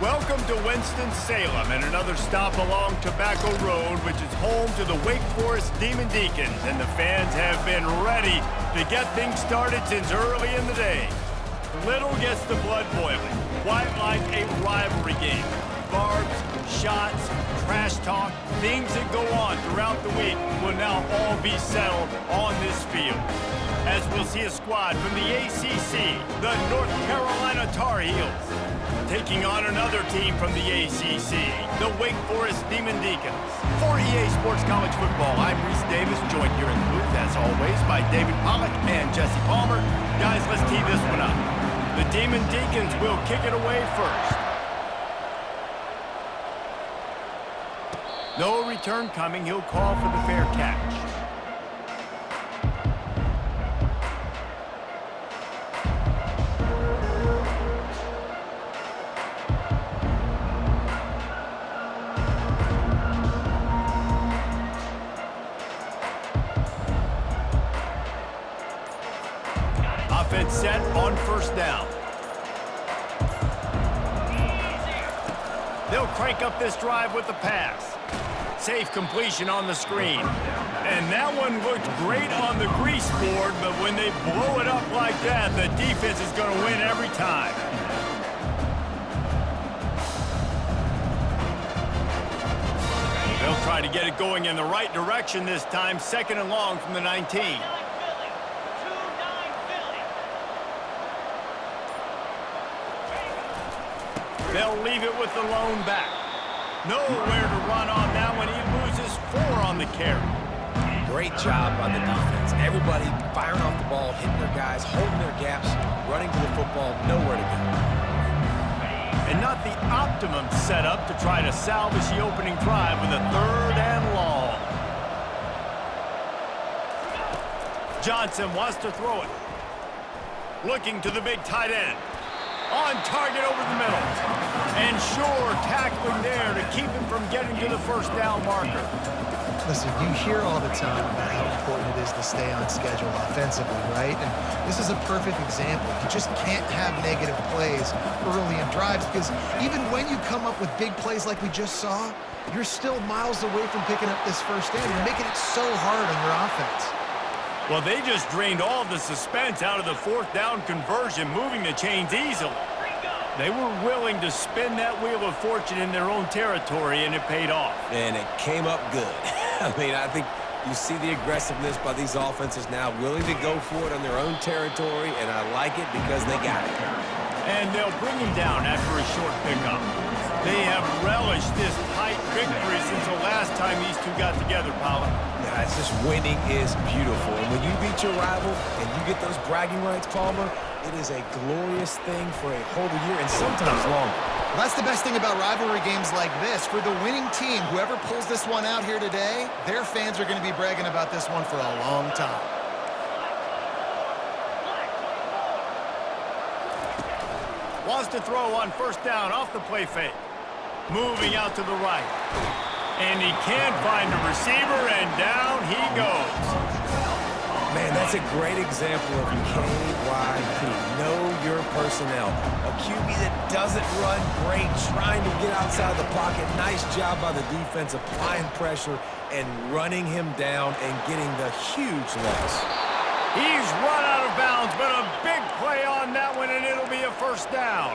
Welcome to Winston-Salem and another stop along Tobacco Road, which is home to the Wake Forest Demon Deacons, and the fans have been ready to get things started since early in the day. Little gets the blood boiling, quite like a rivalry game. Barbs, shots, trash talk, things that go on throughout the week will now all be settled on this field. As we'll see a squad from the ACC, the North Carolina Tar Heels, taking on another team from the ACC, the Wake Forest Demon Deacons. For EA Sports College Football, I'm Reese Davis, joined here in the booth, as always, by David Pollack and Jesse Palmer. Guys, let's tee this one up. The Demon Deacons will kick it away first. No return coming. He'll call for the fair catch. Offense set on first down. They'll crank up this drive with the pass. Safe completion on the screen. And that one looked great on the grease board, but when they blow it up like that, the defense is going to win every time. They'll try to get it going in the right direction this time, second and long from the 19. They'll leave it with the lone back. Nowhere to run on that one. He loses 4 on the carry. Great job by the defense. Everybody firing off the ball, hitting their guys, holding their gaps, running to the football, nowhere to go. And not the optimum setup to try to salvage the opening drive with a 3rd and long. Johnson wants to throw it. Looking to the big tight end. On target over the middle. And sure, tackling there to keep him from getting to the first down marker. Listen, you hear all the time about how important it is to stay on schedule offensively, right? And this is a perfect example. You just can't have negative plays early in drives because even when you come up with big plays like we just saw, you're still miles away from picking up this first down. You're making it so hard on your offense. Well, they just drained all of the suspense out of the 4th down conversion, moving the chains easily. They were willing to spin that wheel of fortune in their own territory, and it paid off. And it came up good. I mean, I think you see the aggressiveness by these offenses now, willing to go for it on their own territory, and I like it because they got it. And they'll bring him down after a short pickup. They have relished this tight victory since the last time these two got together, Pollard. Yeah, it's just winning is beautiful. And when you beat your rival and you get those bragging rights, Palmer, it is a glorious thing for a whole year and sometimes longer. Well, that's the best thing about rivalry games like this. For the winning team, whoever pulls this one out here today, their fans are going to be bragging about this one for a long time. Wants to throw on first down off the play fake. Moving out to the right. And he can't find a receiver, and down he goes. Man, that's a great example of KYP. Know your personnel. A QB that doesn't run great, trying to get outside the pocket. Nice job by the defense applying pressure and running him down and getting the huge loss. He's run out of bounds, but a big play on that one, and it'll be a first down.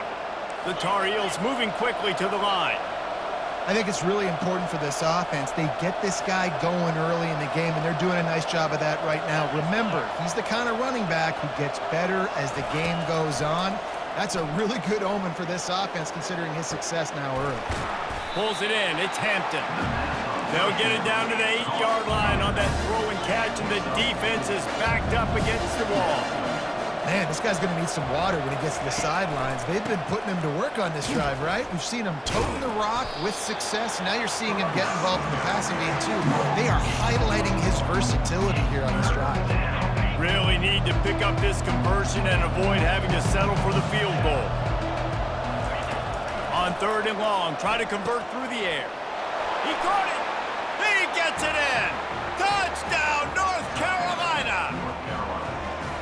The Tar Heels moving quickly to the line. I think it's really important for this offense. They get this guy going early in the game, and they're doing a nice job of that right now. Remember, he's the kind of running back who gets better as the game goes on. That's a really good omen for this offense, considering his success now early. Pulls it in. It's Hampton. They'll get it down to the 8-yard line on that throw and catch, and the defense is backed up against the wall. Man, this guy's going to need some water when he gets to the sidelines. They've been putting him to work on this drive, right? We've seen him toting the rock with success. Now you're seeing him get involved in the passing game, too. They are highlighting his versatility here on this drive. Really need to pick up this conversion and avoid having to settle for the field goal. On 3rd and long, try to convert through the air. He caught it. He gets it in. Touchdown, North Carolina.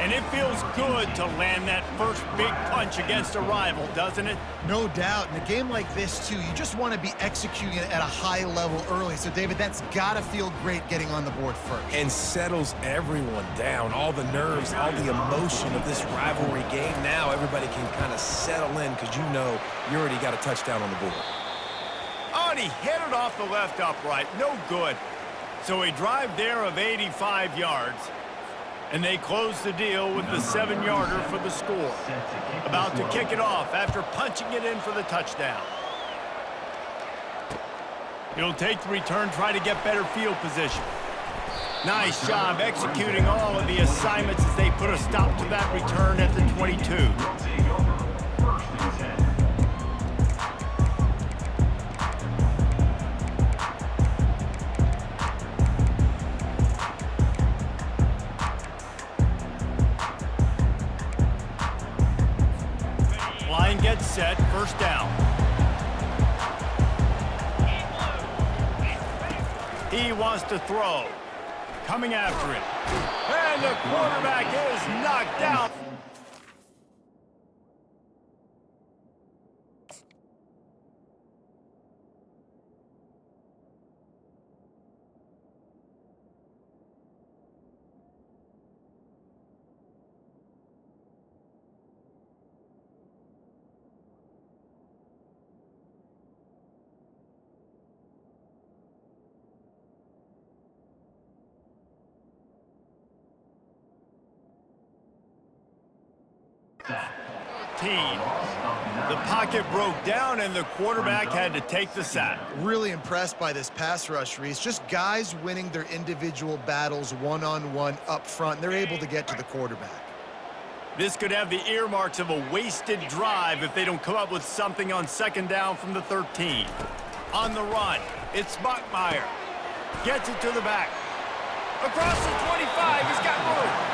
And And it feels good to land that first big punch against a rival, doesn't it? No doubt. In a game like this, too, you just want to be executing it at a high level early. So, David, that's got to feel great getting on the board first. And settles everyone down. All the nerves, all the emotion of this rivalry game. Now everybody can kind of settle in because you know you already got a touchdown on the board. Oh, and he hit it off the left upright. No good. So a drive there of 85 yards. And they close the deal with the 7-yarder for the score. About to kick it off after punching it in for the touchdown. He'll take the return, try to get better field position. Nice job executing all of the assignments as they put a stop to that return at the 22. Line gets set, first down. He wants to throw. Coming after him. And the quarterback is knocked out. The pocket broke down and the quarterback had to take the sack. Really impressed by this pass rush, Reese. Just guys winning their individual battles one-on-one up front. They're able to get to the quarterback. This could have the earmarks of a wasted drive if they don't come up with something on second down from the 13. On the run, it's Buckmeyer. Gets it to the back. Across the 25, he's got room.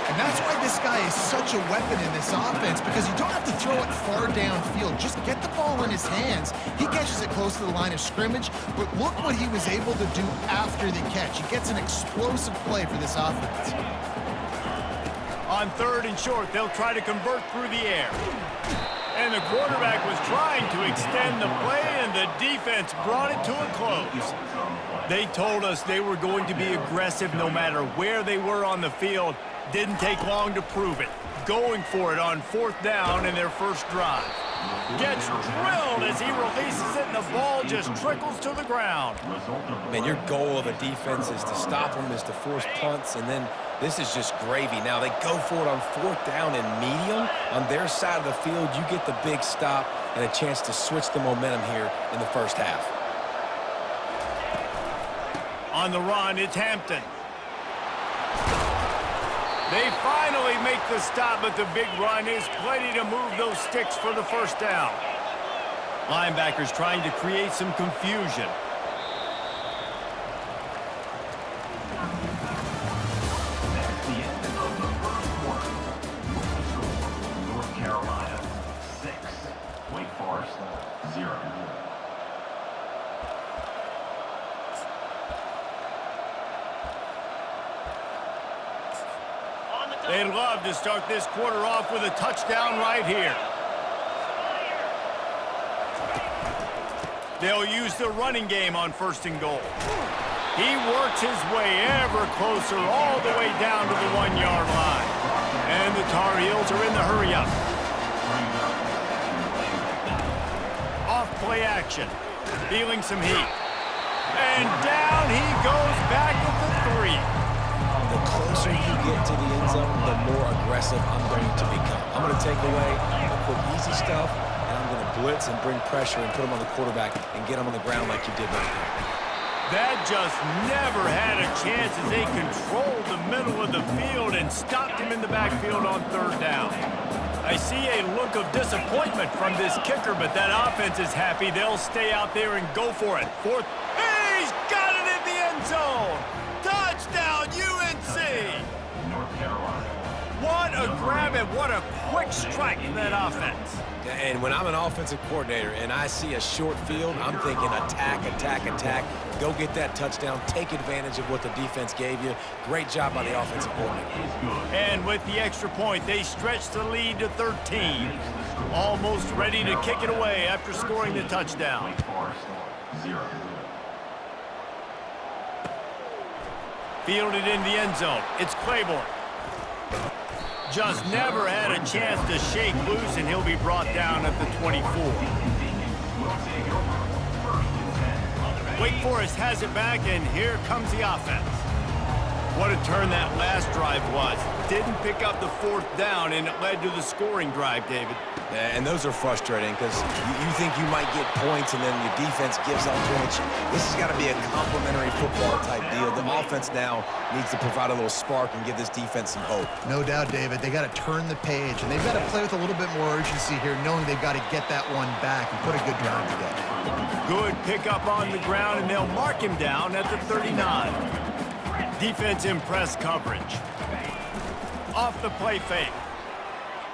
And that's why this guy is such a weapon in this offense, because you don't have to throw it far downfield. Just get the ball in his hands. He catches it close to the line of scrimmage, but look what he was able to do after the catch. He gets an explosive play for this offense. On third and short, they'll try to convert through the air. And the quarterback was trying to extend the play, and the defense brought it to a close. They told us they were going to be aggressive no matter where they were on the field. Didn't take long to prove it. Going for it on fourth down in their first drive. Gets drilled as he releases it, and the ball just trickles to the ground. Man, your goal of a defense is to stop them, is to force punts, and then this is just gravy. Now they go for it on fourth down and medium. On their side of the field, you get the big stop and a chance to switch the momentum here in the first half. On the run, it's Hampton. They finally make the stop, but the big run is plenty to move those sticks for the first down. Linebackers trying to create some confusion. North Carolina 6, Wake Forest 0. They'd love to start this quarter off with a touchdown right here. They'll use the running game on first and goal. He works his way ever closer all the way down to the 1-yard line. And the Tar Heels are in the hurry-up. Off play action. Feeling some heat. And down he goes back at the 3. The closer you get to the end zone, the more aggressive I'm going to become. I'm going to take away the quick, easy stuff, and I'm going to blitz and bring pressure and put him on the quarterback and get him on the ground like you did right there. That just never had a chance as they controlled the middle of the field and stopped him in the backfield on third down. I see a look of disappointment from this kicker, but that offense is happy. They'll stay out there and go for it. Fourth. He's got it in the end zone. Touchdown, UNC! North Carolina. What a grab and what a quick strike in that offense. And when I'm an offensive coordinator and I see a short field, I'm thinking attack, attack, attack. Go get that touchdown. Take advantage of what the defense gave you. Great job by the offensive coordinator. And with the extra point, they stretch the lead to 13. Almost ready to kick it away after scoring the touchdown. Wake Forest, 0. Fielded in the end zone. It's Claiborne. Just never had a chance to shake loose, and he'll be brought down at the 24. Wake Forest has it back, and here comes the offense. What a turn that last drive was. Didn't pick up the 4th down, and it led to the scoring drive, David. Yeah, and those are frustrating because you think you might get points and then your defense gives up points. This has got to be a complementary football type deal. The offense now needs to provide a little spark and give this defense some hope. No doubt, David. They got to turn the page, and they've got to play with a little bit more urgency here, knowing they've got to get that one back and put a good drive together. Good pickup on the ground, and they'll mark him down at the 39. Defense in press coverage. Off the play fake.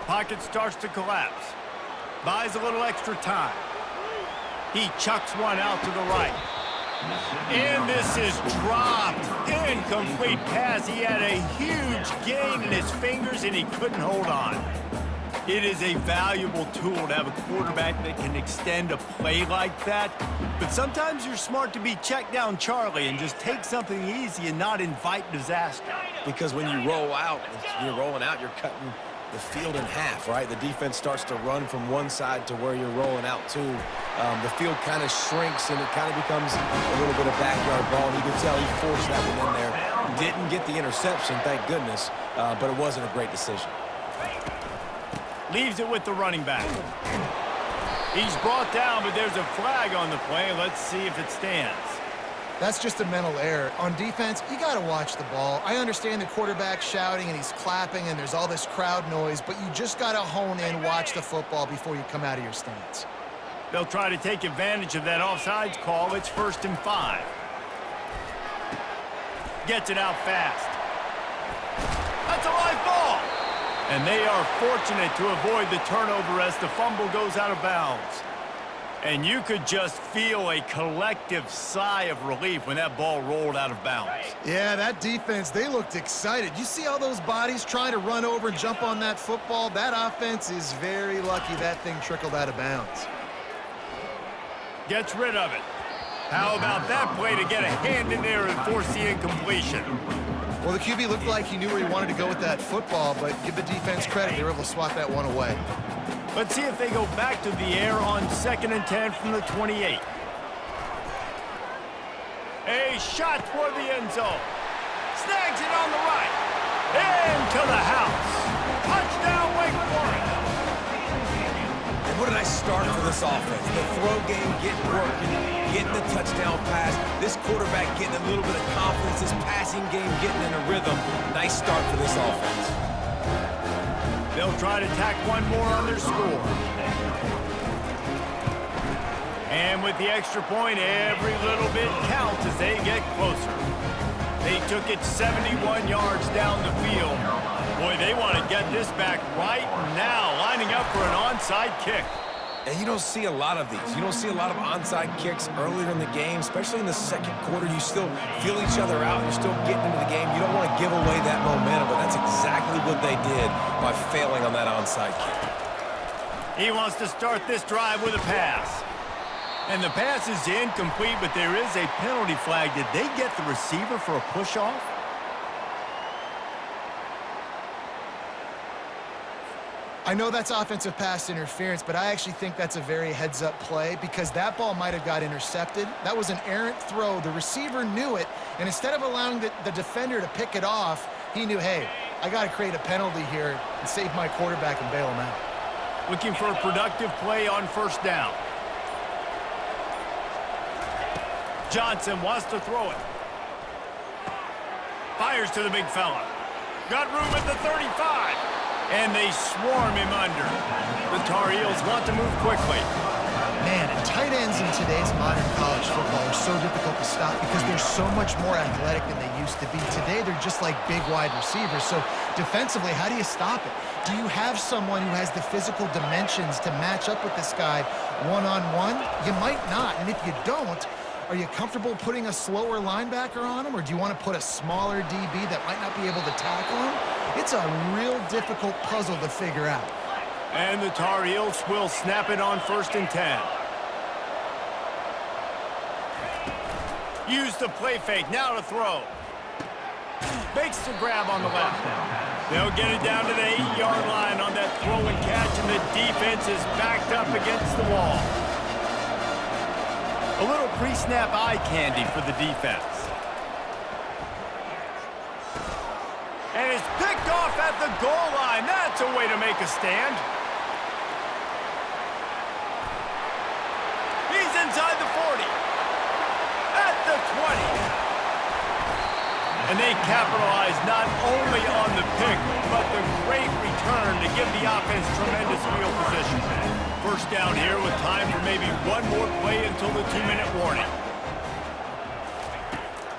Pocket starts to collapse. Buys a little extra time. He chucks one out to the right. And this is dropped. Incomplete pass. He had a huge gain in his fingers, and he couldn't hold on. It is a valuable tool to have a quarterback that can extend a play like that. But sometimes you're smart to be check down Charlie and just take something easy and not invite disaster. Because when you roll out, you're rolling out, you're cutting the field in half, right? The defense starts to run from one side to where you're rolling out to. The field kind of shrinks, and it kind of becomes a little bit of backyard ball. And you can tell he forced that one in there. Didn't get the interception, thank goodness, but it wasn't a great decision. Leaves it with the running back. He's brought down, but there's a flag on the play. Let's see if it stands. That's just a mental error. On defense, you got to watch the ball. I understand the quarterback shouting and he's clapping and there's all this crowd noise, but you just got to hone in, watch the football before you come out of your stance. They'll try to take advantage of that offsides call. It's 1st and 5. Gets it out fast. That's a live ball. And they are fortunate to avoid the turnover as the fumble goes out of bounds. And you could just feel a collective sigh of relief when that ball rolled out of bounds. Yeah, that defense, they looked excited. You see all those bodies trying to run over and jump on that football? That offense is very lucky that thing trickled out of bounds. Gets rid of it. How about that play to get a hand in there and force the incompletion? Well, the QB looked like he knew where he wanted to go with that football, but give the defense credit. They were able to swat that one away. Let's see if they go back to the air on 2nd and 10 from the 28. A shot toward the end zone. Snags it on the right. Into the house. Touchdown, Wake Forest. And what a nice start for this offense. The throw game getting working, getting the touchdown pass. This quarterback getting a little bit of confidence. This passing game getting in a rhythm. Nice start for this offense. They'll try to tack one more on their score. And with the extra point, every little bit counts as they get closer. They took it 71 yards down the field. Boy, they want to get this back right now, lining up for an onside kick. And you don't see a lot of these. You don't see a lot of onside kicks earlier in the game, especially in the second quarter. You still feel each other out. You're still getting into the game. You don't want to give away that momentum, but that's exactly what they did by failing on that onside kick. He wants to start this drive with a pass. And the pass is incomplete, but there is a penalty flag. Did they get the receiver for a push-off? I know that's offensive pass interference, but I actually think that's a very heads-up play because that ball might have got intercepted. That was an errant throw. The receiver knew it, and instead of allowing the defender to pick it off, he knew, hey, I got to create a penalty here and save my quarterback and bail him out. Looking for a productive play on 1st down. Johnson wants to throw it. Fires to the big fella. Got room at the 35. And they swarm him under. The Tar Heels want to move quickly. Man, and tight ends in today's modern college football are so difficult to stop because they're so much more athletic than they used to be. Today, they're just like big wide receivers. So defensively, how do you stop it? Do you have someone who has the physical dimensions to match up with this guy one-on-one? You might not. And if you don't, Are you comfortable putting a slower linebacker on him, or do you want to put a smaller DB that might not be able to tackle him? It's a real difficult puzzle to figure out. And the Tar Heels will snap it on 1st and 10. Use the play fake, now to throw. Makes the grab on the left. They'll get it down to the 8-yard line on that throw and catch, and the defense is backed up against the wall. A little pre-snap eye candy for the defense. And it's picked off at the goal line. That's a way to make a stand. He's inside the 40. At the 20. And they capitalize not only on the pick, but the great return to give the offense tremendous field position. First down here with time for maybe one more play until the 2-minute warning.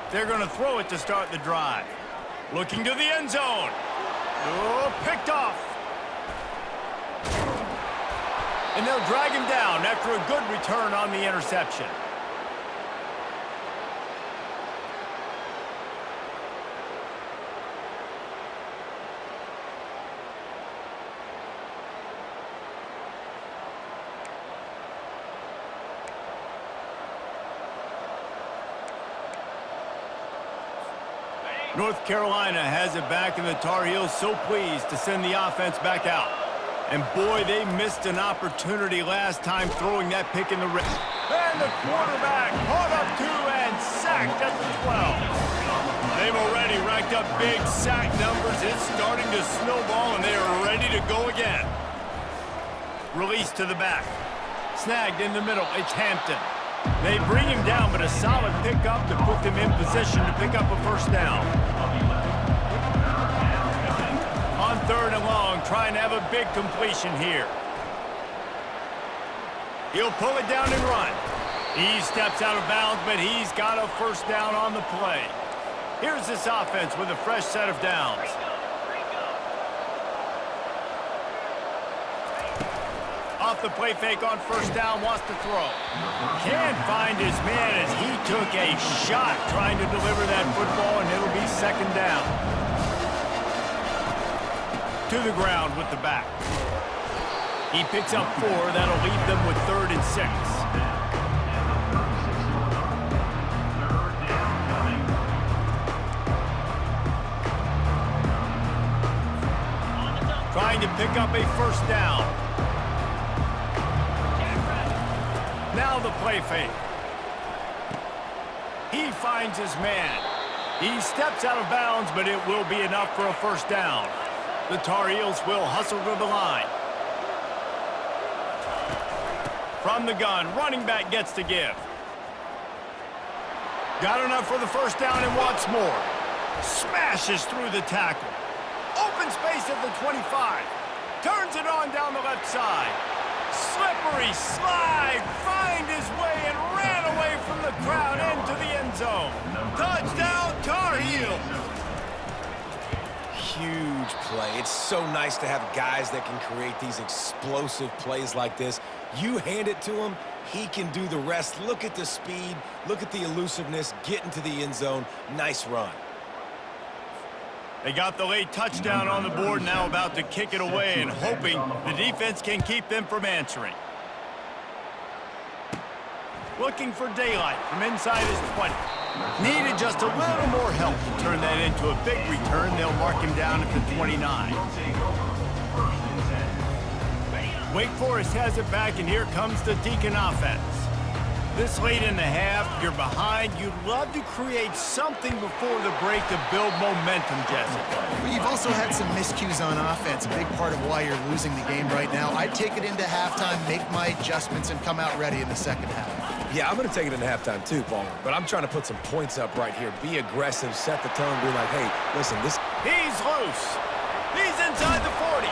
They're going to throw it to start the drive. Looking to the end zone. Oh, picked off. And they'll drag him down after a good return on the interception. North Carolina has it back, and the Tar Heels so pleased to send the offense back out. And boy, they missed an opportunity last time throwing that pick in the red. And the quarterback caught up to and sacked at the 12. They've already racked up big sack numbers. It's starting to snowball, and they are ready to go again. Release to the back. Snagged in the middle. It's Hampton. They bring him down, but a solid pickup to put them in position to pick up a first down. On 3rd and long, trying to have a big completion here. He'll pull it down and run. He steps out of bounds, but he's got a first down on the play. Here's this offense with a fresh set of downs. Off the play fake on first down, wants to throw. Can't find his man as he took a shot trying to deliver that football, and it'll be 2nd down. To the ground with the back. He picks up 4. That'll leave them with 3rd and 6. Trying to pick up a first down. Now the play fake. He finds his man. He steps out of bounds, but it will be enough for a first down. The Tar Heels will hustle to the line. From the gun, running back gets to give. Got enough for the first down and wants more. Smashes through the tackle. Open space at the 25. Turns it on down the left side. Slippery slide, find his way and ran away from the crowd into the end zone. Touchdown, Tar Heels! Huge play. It's so nice to have guys that can create these explosive plays like this. You hand it to him, he can do the rest. Look at the speed, look at the elusiveness, get into the end zone. Nice run. They got the late touchdown on the board, now about to kick it away and hoping the defense can keep them from answering. Looking for daylight from inside his 20. Needed just a little more help to turn that into a big return. They'll mark him down at the 29. Wake Forest has it back, and here comes the Deacon offense. This late in the half, you're behind. You'd love to create something before the break to build momentum, Jesse. But you've also had some miscues on offense, a big part of why you're losing the game right now. I'd take it into halftime, make my adjustments, and come out ready in the second half. Yeah, I'm going to take it into halftime too, Paul. But I'm trying to put some points up right here. Be aggressive, set the tone, be like, hey, listen, this... He's loose. He's inside the 40.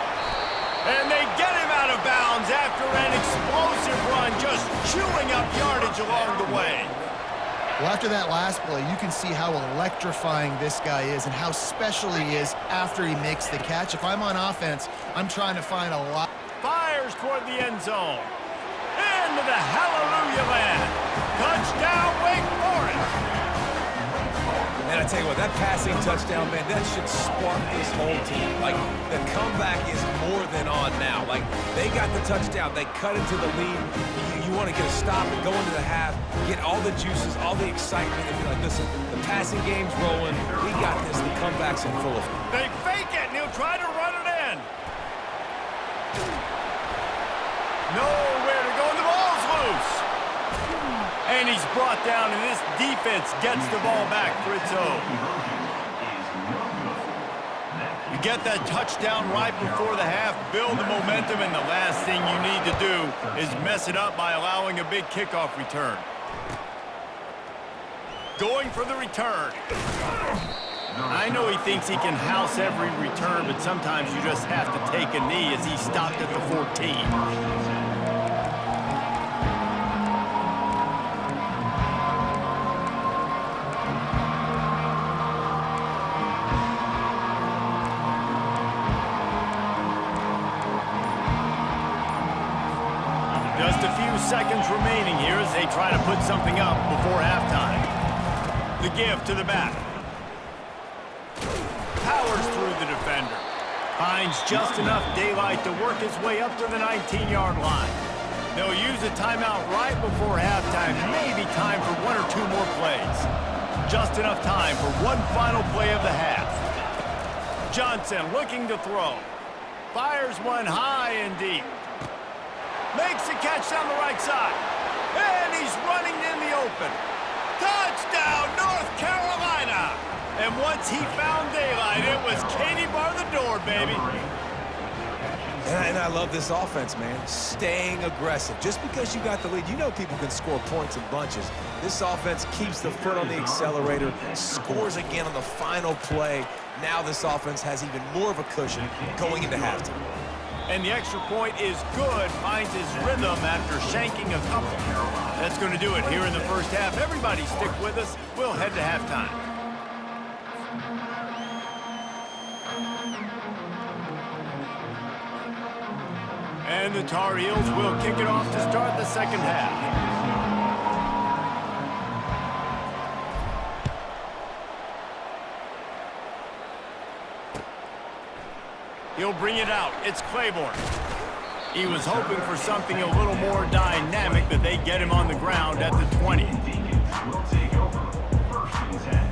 And they get him out of bounds after an explosive run, just chewing up yardage along the way. Well, after that last play, you can see how electrifying this guy is and how special he is after he makes the catch. If I'm on offense, I'm trying to find a lot. Fires toward the end zone. Into the hallelujah land. Touchdown, Wake Forest! And I tell you what, that passing touchdown, man, that should spark this whole team. Like, the comeback is more than on now. Like, they got the touchdown. They cut into the lead. You want to get a stop and go into the half, get all the juices, all the excitement, and be like, listen, the passing game's rolling. We got this. The comeback's in full effect. They fake it, and he'll try to run it in. Nowhere to go, and the ball's loose. And he's brought down, and this defense gets the ball back for its own. You get that touchdown right before the half, build the momentum, and the last thing you need to do is mess it up by allowing a big kickoff return. Going for the return. I know he thinks he can house every return, but sometimes you just have to take a knee as he stopped at the 14. Just a few seconds remaining here as they try to put something up before halftime. The give to the back. Powers through the defender. Finds just enough daylight to work his way up to the 19-yard line. They'll use a timeout right before halftime. Maybe time for one or two more plays. Just enough time for one final play of the half. Johnson looking to throw. Fires one high and deep. Makes a catch down the right side. And he's running in the open. Touchdown, North Carolina! And once he found daylight, it was Katie bar the door, baby. And I love this offense, man. Staying aggressive. Just because you got the lead, you know people can score points in bunches. This offense keeps the foot on the accelerator, scores again on the final play. Now this offense has even more of a cushion going into halftime. And the extra point is good, finds his rhythm after shanking a couple. That's going to do it here in the first half. Everybody stick with us. We'll head to halftime. And the Tar Heels will kick it off to start the second half. He'll bring it out. It's Claiborne. He was hoping for something a little more dynamic, but they get him on the ground at the 20. Will take over. First and 10.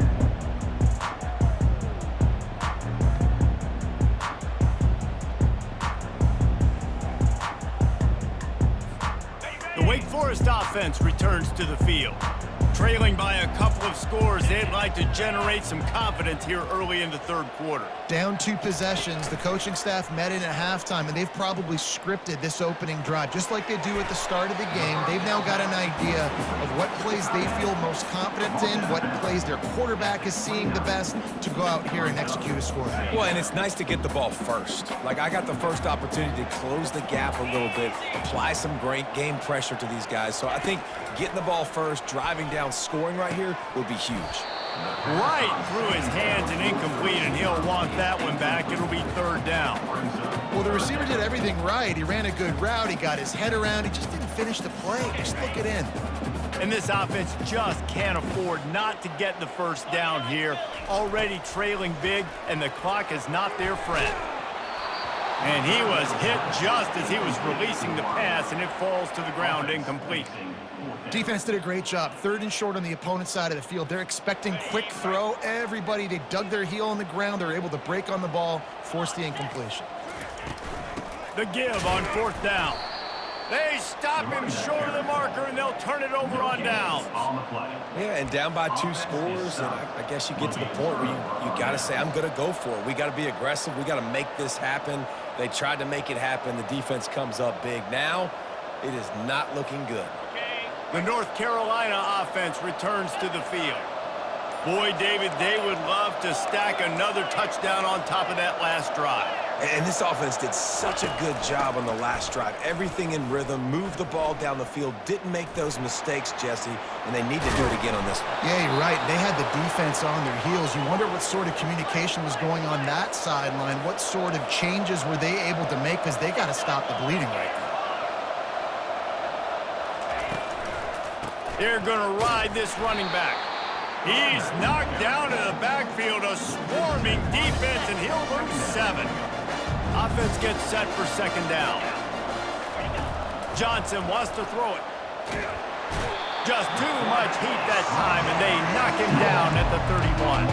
The Wake Forest offense returns to the field. Trailing by a couple of scores, they'd like to generate some confidence here early in the third quarter. Down 2 possessions, the coaching staff met in at halftime, and they've probably scripted this opening drive. Just like they do at the start of the game, they've now got an idea of what plays they feel most confident in, what plays their quarterback is seeing the best to go out here and execute a score. Well, and it's nice to get the ball first. Like, I got the first opportunity to close the gap a little bit, apply some great game pressure to these guys. So I think getting the ball first, driving down, scoring right here would be huge. Right through his hands and incomplete, and he'll want that one back. It'll be third down. Well, the receiver did everything right. He ran a good route. He got his head around. He just didn't finish the play. Just look it in. And this offense just can't afford not to get the first down here. Already trailing big, and the clock is not their friend. And he was hit just as he was releasing the pass, and it falls to the ground incomplete. Defense did a great job. 3rd and short on the opponent's side of the field. They're expecting quick throw. Everybody, they dug their heel on the ground. They're able to break on the ball, force the incompletion. The give on 4th down. They stop him short of the marker, and they'll turn it over on downs. On the play. Yeah, and down by 2 scores, and I guess you get to the point where you got to say, I'm going to go for it. We got to be aggressive. We got to make this happen. They tried to make it happen. The defense comes up big. Now, it is not looking good. The North Carolina offense returns to the field. Boy, David, they would love to stack another touchdown on top of that last drive. And this offense did such a good job on the last drive. Everything in rhythm, moved the ball down the field, didn't make those mistakes, Jesse, and they need to do it again on this one. Yeah, you're right. They had the defense on their heels. You wonder what sort of communication was going on that sideline. What sort of changes were they able to make, because they got to stop the bleeding right now. They're going to ride this running back. He's knocked down in the backfield, a swarming defense, and he'll lose 7. Offense gets set for second down. Johnson wants to throw it. Just too much heat that time, and they knock him down at the 31.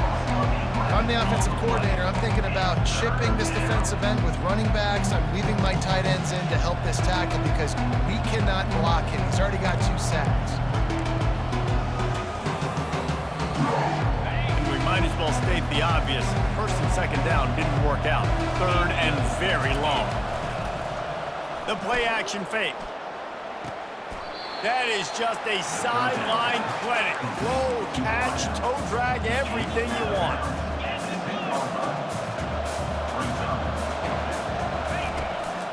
I'm the offensive coordinator. I'm thinking about chipping this defensive end with running backs. I'm leaving my tight ends in to help this tackle because we cannot block him. He's already got 2 sacks. We might as well state the obvious. First and second down didn't work out. Third and very long. The play action fake. That is just a sideline clinic. Throw, catch, toe drag, everything you want.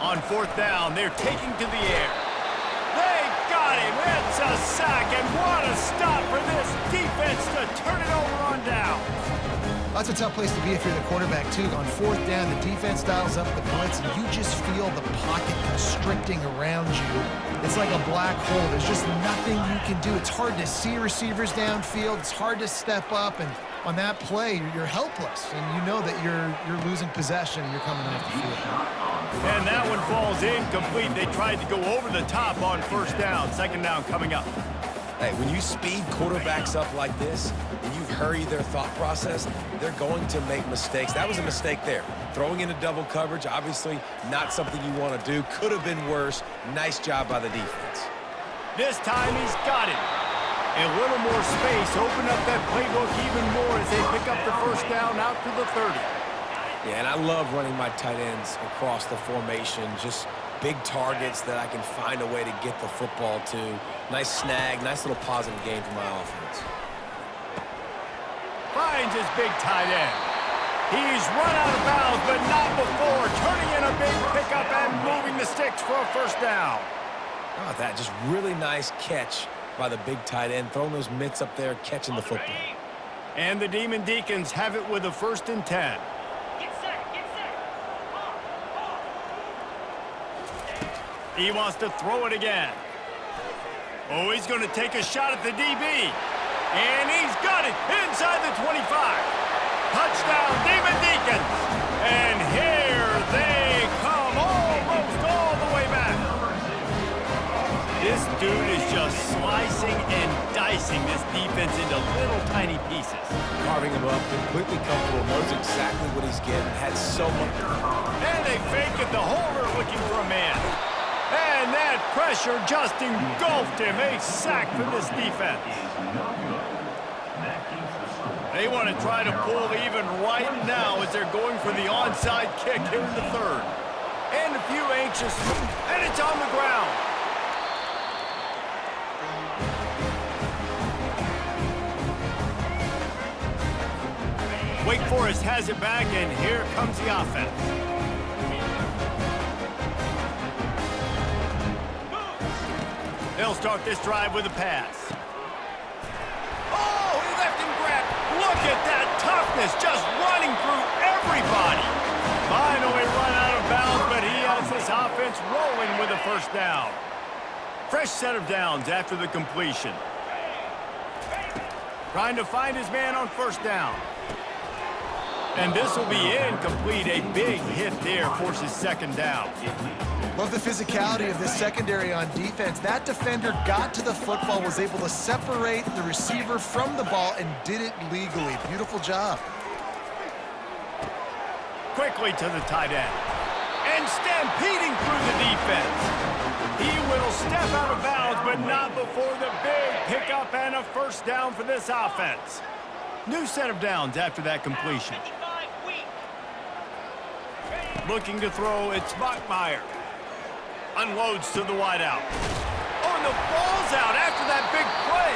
On fourth down, they're taking to the air. They got him. It's a sack, and what a stop for this defense to turn it over on down. That's a tough place to be if you're the quarterback, too. On fourth down, the defense dials up the blitz, and you just feel the pocket constricting around you. It's like a black hole. There's just nothing you can do. It's hard to see receivers downfield. It's hard to step up, and on that play, you're helpless, and you know that you're losing possession and you're coming off the field. And that one falls incomplete. They tried to go over the top on first down. Second down coming up. Hey, when you speed quarterbacks up like this and you hurry their thought process, they're going to make mistakes. That was a mistake there. Throwing into double coverage, obviously not something you want to do. Could have been worse. Nice job by the defense. This time he's got it. A little more space. Open up that playbook even more as they pick up the first down out to the 30. Yeah, and I love running my tight ends across the formation. Just big targets that I can find a way to get the football to. Nice snag, nice little positive gain for my offense. Finds his big tight end. He's run out of bounds, but not before. Turning in a big pickup and moving the sticks for a first down. Oh, that just really nice catch by the big tight end. Throwing those mitts up there, catching the football. And the Demon Deacons have it with a 1st and 10. He wants to throw it again. Oh, he's going to take a shot at the DB. And he's got it inside the 25. Touchdown, Demon Deacons. And here they come almost all the way back. This dude is just slicing and dicing this defense into little tiny pieces. Carving him up, completely comfortable, knows exactly what he's getting, had so much. And they fake it, the holder looking for a man. And that pressure just engulfed him. A sack for this defense. They want to try to pull even right now as they're going for the onside kick here in the 3rd. And a few anxious, and it's on the ground. Wake Forest has it back, and here comes the offense. They'll start this drive with a pass. Oh, he left him grab. Look at that toughness, just running through everybody. Finally run out of bounds, but he has this offense rolling with a first down. Fresh set of downs after the completion. Trying to find his man on first down. And this will be incomplete. A big hit there forces second down. Love the physicality of this secondary on defense. That defender got to the football, was able to separate the receiver from the ball, and did it legally. Beautiful job. Quickly to the tight end. And stampeding through the defense. He will step out of bounds, but not before the big pickup and a first down for this offense. New set of downs after that completion. Looking to throw, it's Bachmeier. Unloads to the wideout. Oh, and the ball's out after that big play.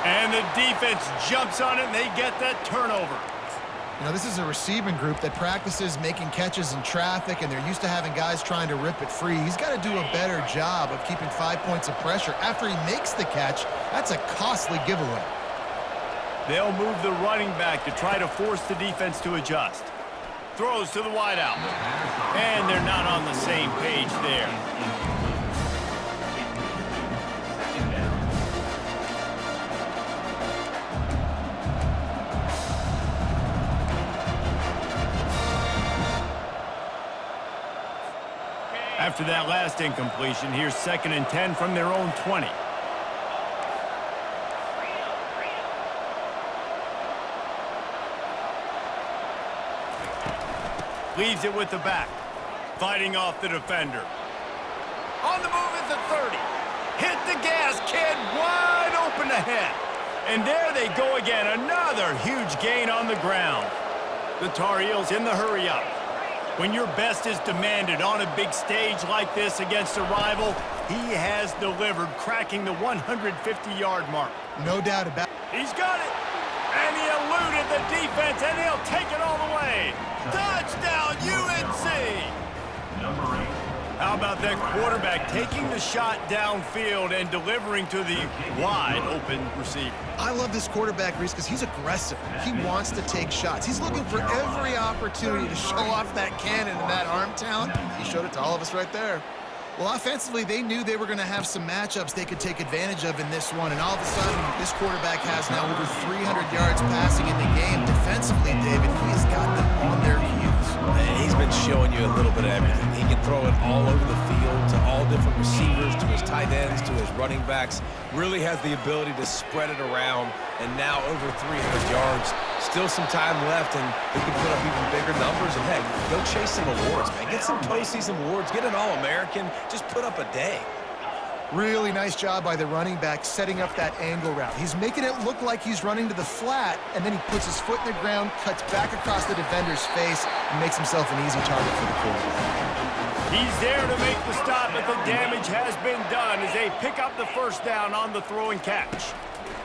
And the defense jumps on it, and they get that turnover. You know, this is a receiving group that practices making catches in traffic, and they're used to having guys trying to rip it free. He's got to do a better job of keeping 5 points of pressure. After he makes the catch, that's a costly giveaway. They'll move the running back to try to force the defense to adjust. Throws to the wideout. And they're not on the same page there. After that last incompletion, here's 2nd and 10 from their own 20. Leaves it with the back. Fighting off the defender. On the move at the 30. Hit the gas, kid. Wide open ahead. And there they go again. Another huge gain on the ground. The Tar Heels in the hurry-up. When your best is demanded on a big stage like this against a rival, he has delivered, cracking the 150-yard mark. No doubt about it. He's got it. And he eluded the defense, and he'll take it all the way. Touchdown, UNC! Number 8. How about that quarterback taking the shot downfield and delivering to the wide-open receiver? I love this quarterback, Reese, because he's aggressive. He wants to take shots. He's looking for every opportunity to show off that cannon and that arm talent. He showed it to all of us right there. Well, offensively, they knew they were going to have some matchups they could take advantage of in this one, and all of a sudden, this quarterback has now over 300 yards passing in the game. Defensively, David, he has got them on their heels. Man, he's been showing you a little bit of everything. He can throw it all over the field to all different receivers, to his tight ends, to his running backs. Really has the ability to spread it around, and now over 300 yards. Still some time left, and he can put up even bigger numbers. And, heck, go chase some awards, man. Get some postseason awards. Get an All-American. Just put up a day. Really nice job by the running back setting up that angle route. He's making it look like he's running to the flat, and then he puts his foot in the ground, cuts back across the defender's face, and makes himself an easy target for the quarterback. He's there to make the stop, but the damage has been done as they pick up the first down on the throw and catch.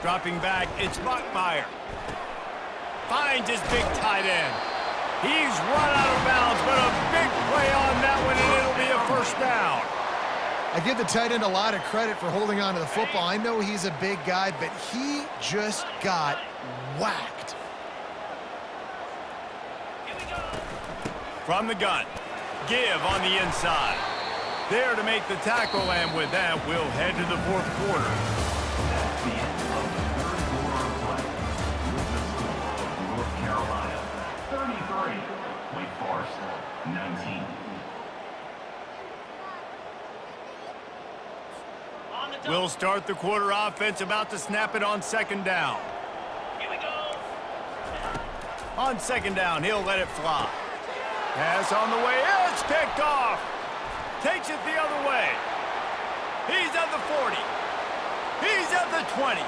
Dropping back, it's Buckmeyer. Finds his big tight end. He's run out of bounds, but a big play on that one, and it'll be a first down. I give the tight end a lot of credit for holding on to the football. I know he's a big guy, but he just got whacked. From the gun, Give on the inside. There to make the tackle, and with that, we'll head to the fourth quarter. That's the end of the third quarter of play. With the score of North Carolina 33, Wake Forest 19. We'll start the quarter offense, about to snap it on second down. Here we go. On second down, he'll let it fly. Pass on the way, it's picked off. Takes it the other way. He's at the 40. He's at the 20.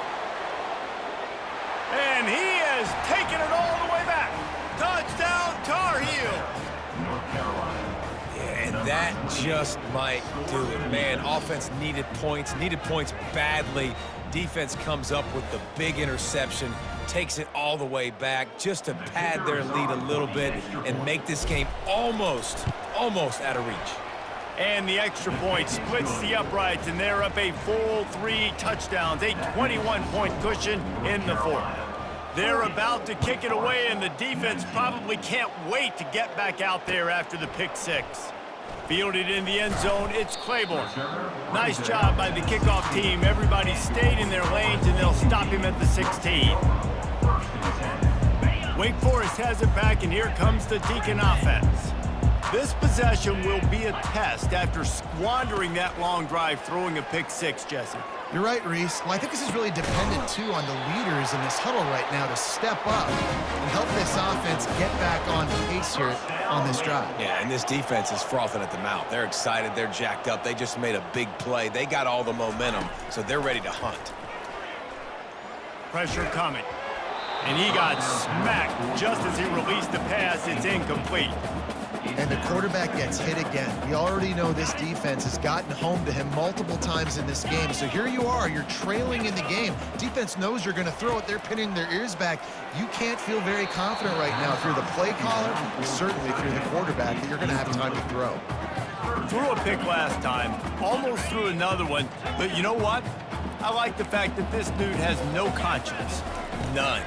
And he has taken it all the way back. Touchdown, Tar Heels. North Carolina. And that just might do it. Man, offense needed points badly. Defense comes up with the big interception, takes it all the way back just to pad their lead a little bit and make this game almost out of reach. And the extra point splits the uprights, and they're up a full 3 touchdowns, a 21-point cushion in the fourth. They're about to kick it away, and the defense probably can't wait to get back out there after the pick six. Fielded in the end zone, it's Claiborne. Nice job by the kickoff team. Everybody stayed in their lanes, and they'll stop him at the 16. Wake Forest has it back, and here comes the Deacon offense. This possession will be a test after squandering that long drive, throwing a pick six, Jesse. You're right, Reese. Well, I think this is really dependent, too, on the leaders in this huddle right now to step up and help this offense get back on pace here on this drive. Yeah, and this defense is frothing at the mouth. They're excited. They're jacked up. They just made a big play. They got all the momentum, so they're ready to hunt. Pressure coming. And he got smacked just as he released the pass. It's incomplete. And the quarterback gets hit again. We already know this defense has gotten home to him multiple times in this game. So here you are, you're trailing in the game. Defense knows you're going to throw it. They're pinning their ears back. You can't feel very confident right now if you're the play caller, certainly if you're the quarterback, that you're going to have time to throw. Threw a pick last time, almost threw another one. But you know what? I like the fact that this dude has no conscience. None.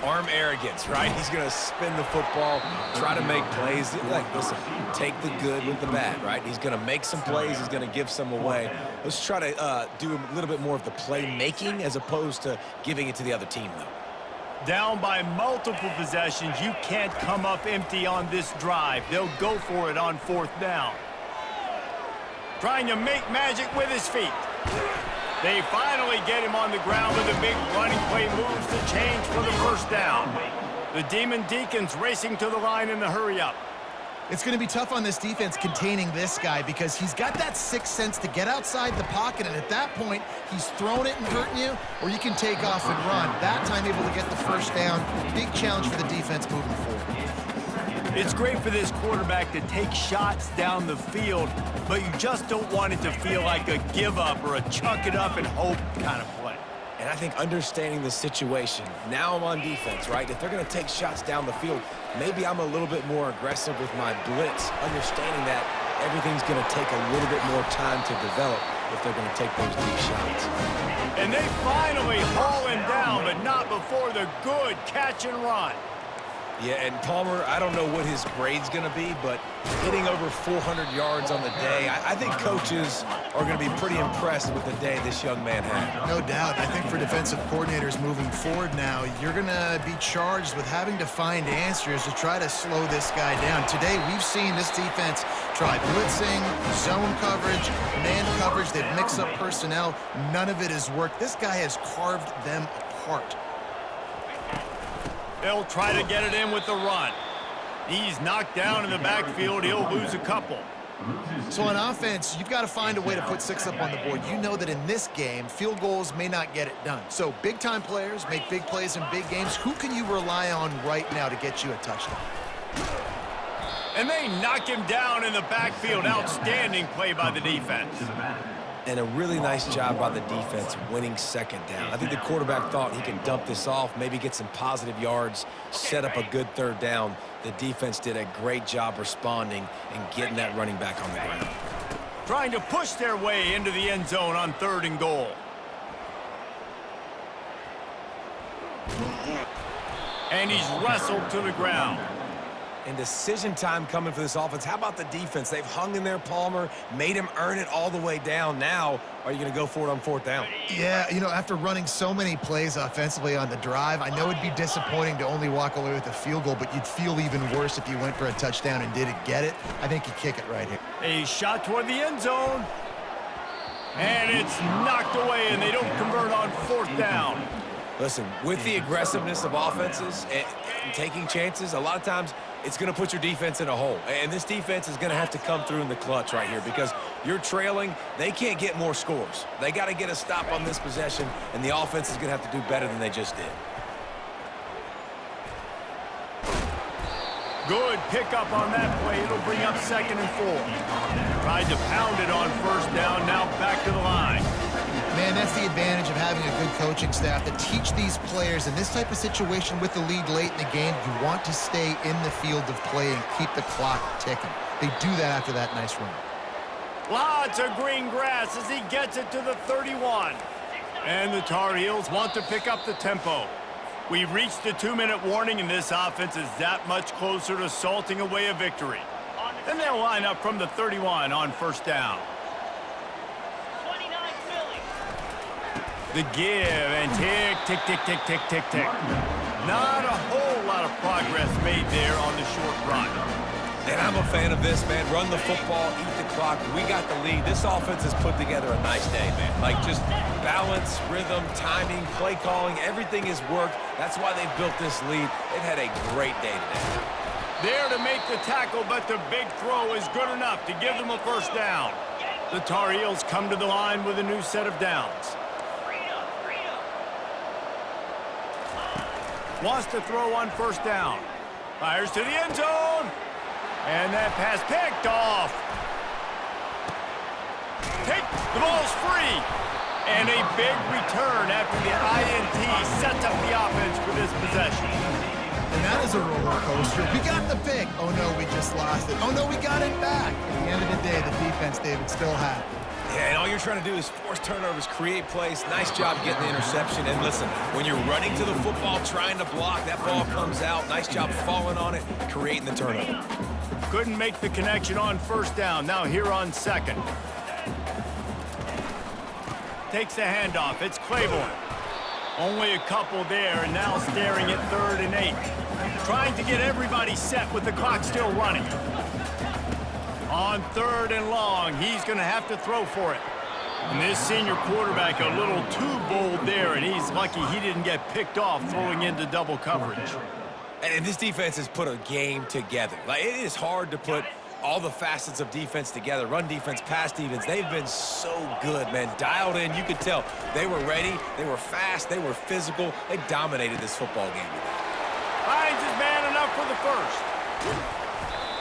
Arm arrogance, right? He's going to spin the football, try to make plays. Like, listen, take the good with the bad, right? He's going to make some plays. He's going to give some away. Let's try to do a little bit more of the play-making as opposed to giving it to the other team, though. Down by multiple possessions. You can't come up empty on this drive. They'll go for it on fourth down. trying to make magic with his feet. They finally get him on the ground with a big running play moves the change for the first down. The Demon Deacons racing to the line in the hurry-up. It's going to be tough on this defense containing this guy because he's got that sixth sense to get outside the pocket, and at that point, he's throwing it and hurting you, or you can take off and run. That time able to get the first down. Big challenge for the defense moving forward. It's great for this quarterback to take shots down the field, but you just don't want it to feel like a give-up or a chuck it up and hope kind of play. And I think understanding the situation, now I'm on defense, right? If they're going to take shots down the field, maybe I'm a little bit more aggressive with my blitz, understanding that everything's going to take a little bit more time to develop if they're going to take those deep shots. And they finally haul him down, but not before the good catch and run. Yeah, and Palmer, I don't know what his grade's going to be, but hitting over 400 yards on the day, I think coaches are going to be pretty impressed with the day this young man had. No doubt. I think for defensive coordinators moving forward now, you're going to be charged with having to find answers to try to slow this guy down. Today, we've seen this defense try blitzing, zone coverage, man coverage. They've mixed up personnel. None of it has worked. This guy has carved them apart. They'll try to get it in with the run. He's knocked down in the backfield. He'll lose a couple. So on offense, you've got to find a way to put six up on the board. You know that in this game, field goals may not get it done. So big-time players make big plays in big games. Who can you rely on right now to get you a touchdown? And they knock him down in the backfield. Outstanding play by the defense. And a really nice job by the defense winning second down. I think the quarterback thought he can dump this off, maybe get some positive yards, set up a good third down. The defense did a great job responding and getting that running back on the ground. Trying to push their way into the end zone on 3rd and goal. And he's wrestled to the ground. And decision time coming for this offense. How about the defense? They've hung in there, Palmer, made him earn it all the way down. Now, are you going to go for it on 4th down? Yeah, you know, after running so many plays offensively on the drive, I know it'd be disappointing to only walk away with a field goal, but you'd feel even worse if you went for a touchdown and didn't get it. I think you kick it right here. A shot toward the end zone. And it's knocked away, and they don't convert on 4th down. Listen, with the aggressiveness of offenses and taking chances, a lot of times it's going to put your defense in a hole. And this defense is going to have to come through in the clutch right here because you're trailing. They can't get more scores. They got to get a stop on this possession, and the offense is going to have to do better than they just did. Good pickup on that play. It'll bring up 2nd and 4. Tried to pound it on 1st down. Now back to the line. Man, that's the advantage of having a good coaching staff to teach these players in this type of situation with the lead late in the game. You want to stay in the field of play and keep the clock ticking. They do that after that nice run. Lots of green grass as he gets it to the 31. And the Tar Heels want to pick up the tempo. We've reached the 2-minute warning, and this offense is that much closer to salting away a victory. Then they'll line up from the 31 on 1st down. The give and tick, tick, tick, tick, tick, tick, tick. Not a whole lot of progress made there on the short run. And I'm a fan of this, man. Run the football, eat the clock. We got the lead. This offense has put together a nice day, man. Like just balance, rhythm, timing, play calling, everything has worked. That's why they've built this lead. They've had a great day today. There to make the tackle, but the big throw is good enough to give them a 1st down. The Tar Heels come to the line with a new set of downs. Wants to throw on 1st down. Fires to the end zone. And that pass picked off. The ball's free. And a big return after the INT sets up the offense for this possession. And that is a roller coaster. We got the pick. Oh, no, we just lost it. Oh, no, we got it back. At the end of the day, the defense, David, still had it. Yeah, and all you're trying to do is force turnovers, create plays. Nice job getting the interception. And listen, when you're running to the football, trying to block, that ball comes out. Nice job falling on it, creating the turnover. Couldn't make the connection on 1st down. Now here on 2nd. Takes the handoff. It's Claiborne. Only a couple there, and now staring at 3rd and 8. Trying to get everybody set with the clock still running. On on 3rd and long. He's going to have to throw for it. And this senior quarterback a little too bold there, and he's lucky he didn't get picked off throwing into double coverage. And this defense has put a game together. Like, it is hard to put all the facets of defense together. Run defense, pass defense. They've been so good, man. Dialed in. You could tell they were ready. They were fast. They were physical. They dominated this football game today. Finds his man enough for the first.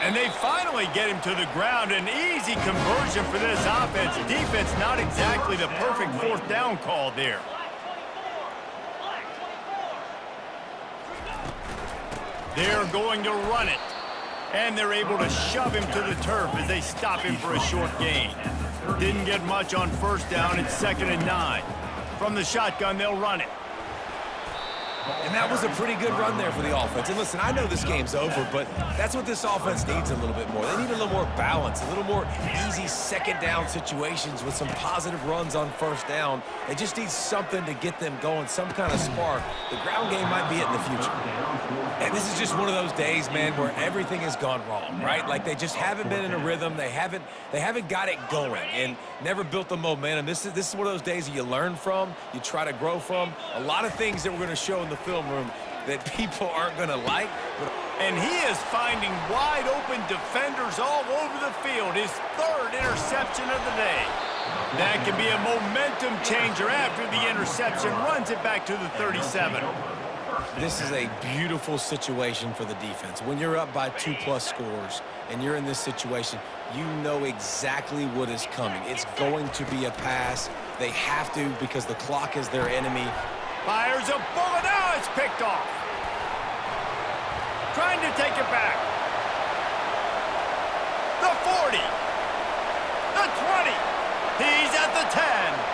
And they finally get him to the ground. An easy conversion for this offense. Defense not exactly the perfect 4th down call there. They're going to run it. And they're able to shove him to the turf as they stop him for a short gain. Didn't get much on 1st down. It's 2nd and 9. From the shotgun, they'll run it. And that was a pretty good run there for the offense. And listen, I know this game's over, but that's what this offense needs a little bit more. They need a little more balance, a little more easy 2nd down situations with some positive runs on 1st down. They just need something to get them going, some kind of spark. The ground game might be it in the future. And this is just one of those days, man, where everything has gone wrong, right? Like they just haven't been in a rhythm. They haven't got it going and never built the momentum. This is one of those days that you learn from, you try to grow from. A lot of things that we're going to show in the film room that people aren't going to like. And he is finding wide open defenders all over the field. His 3rd interception of the day. That can be a momentum changer after the interception. Runs it back to the 37. This is a beautiful situation for the defense. When you're up by 2+ scores and you're in this situation, you know exactly what is coming. It's going to be a pass. They have to because the clock is their enemy. Fires a bullet. Now it's picked off. Trying to take it back. The 40. The 20. He's at the 10.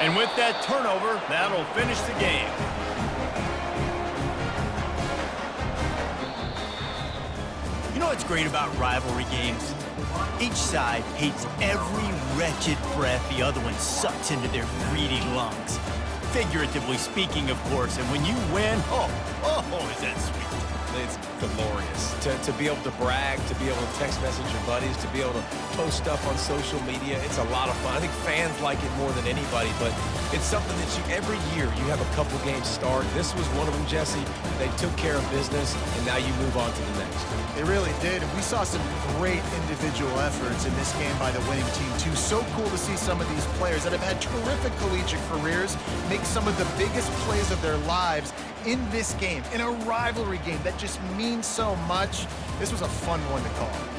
And with that turnover, that'll finish the game. You know what's great about rivalry games? Each side hates every wretched breath the other one sucks into their greedy lungs. Figuratively speaking, of course, and when you win, oh, is that sweet. It's glorious to be able to brag, to be able to text message your buddies, to be able to post stuff on social media. It's a lot of fun. I think fans like it more than anybody, but it's something that every year you have a couple games start. This was one of them, Jesse. They took care of business, and now you move on to the next. They really did. And we saw some great individual efforts in this game by the winning team, too. So cool to see some of these players that have had terrific collegiate careers make some of the biggest plays of their lives in this game, in a rivalry game that just means so much. This was a fun one to call.